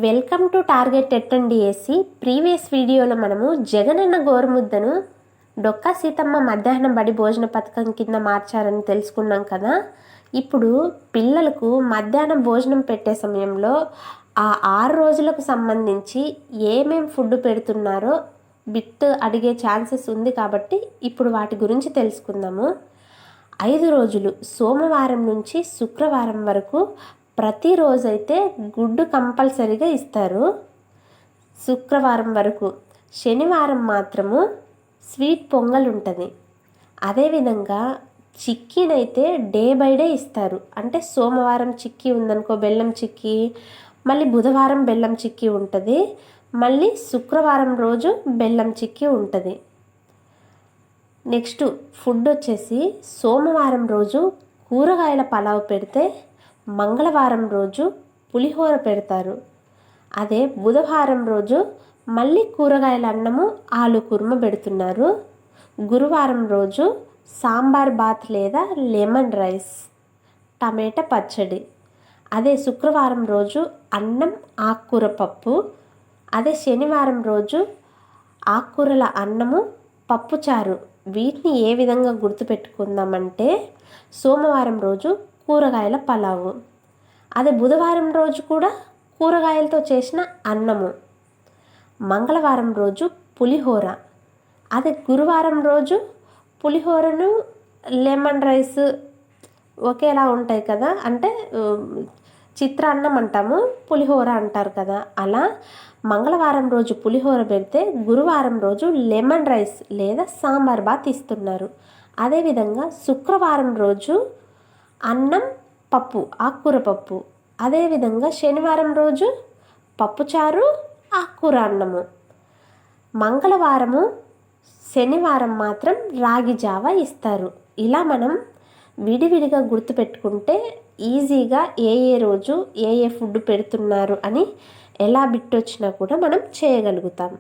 Welcome to target ఎట్టండిఎస్సి. Previous వీడియోలో మనము జగనన్న గోరుముద్దను డొక్కా సీతమ్మ మధ్యాహ్నం బడి భోజన పథకం కింద మార్చారని తెలుసుకున్నాం కదా. ఇప్పుడు పిల్లలకు మధ్యాహ్నం భోజనం పెట్టే సమయంలో ఆ 6 రోజులకు సంబంధించి ఏమేం ఫుడ్ పెడుతున్నారో బిట్ అడిగే ఛాన్సెస్ ఉంది కాబట్టి ఇప్పుడు వాటి గురించి తెలుసుకుందాము. 5 రోజులు సోమవారం నుంచి శుక్రవారం వరకు ప్రతిరోజైతే గుడ్డు కంపల్సరీగా ఇస్తారు. శుక్రవారం వరకు. శనివారం మాత్రము స్వీట్ పొంగల్ ఉంటుంది. అదేవిధంగా చిక్కీనైతే డే బై డే ఇస్తారు. అంటే సోమవారం చిక్కీ ఉందనుకో బెల్లం చిక్కీ, మళ్ళీ బుధవారం బెల్లం చిక్కీ ఉంటుంది, మళ్ళీ శుక్రవారం రోజు బెల్లం చిక్కీ ఉంటుంది. నెక్స్ట్ ఫుడ్ వచ్చేసి సోమవారం రోజు కూరగాయల పలావ్ పెడితే మంగళవారం రోజు పులిహోర పెడతారు. అదే బుధవారం రోజు మళ్ళీ కూరగాయల అన్నము ఆలు కుర్మ పెడుతున్నారు. గురువారం రోజు సాంబార్ బాత్ లేదా లెమన్ రైస్, టమాటా పచ్చడి. అదే శుక్రవారం రోజు అన్నం ఆకుకూర పప్పు. అదే శనివారం రోజు ఆకుకూరల అన్నము పప్పుచారు. వీటిని ఏ విధంగా గుర్తుపెట్టుకుందామంటే సోమవారం రోజు కూరగాయల పలావు, అదే బుధవారం రోజు కూడా కూరగాయలతో చేసిన అన్నము, మంగళవారం రోజు పులిహోర, అదే గురువారం రోజు పులిహోరను లెమన్ రైస్ ఒకేలా ఉంటాయి కదా. అంటే చిత్రాన్నం అంటాము, పులిహోర అంటారు కదా. అలా మంగళవారం రోజు పులిహోర పెడితే గురువారం రోజు లెమన్ రైస్ లేదా సాంబార్ బాత్ ఇస్తున్నారు. అదేవిధంగా శుక్రవారం రోజు అన్నం పప్పు, ఆకుకూర పప్పు. అదేవిధంగా శనివారం రోజు పప్పుచారు, ఆకుకూర అన్నము. మంగళవారము శనివారం మాత్రం రాగి జావ ఇస్తారు. ఇలా మనం విడివిడిగా గుర్తుపెట్టుకుంటే ఈజీగా ఏ రోజు ఏ ఫుడ్ పెడుతున్నారు అని ఎలా బిట్టొచ్చినా కూడా మనం చేయగలుగుతాం.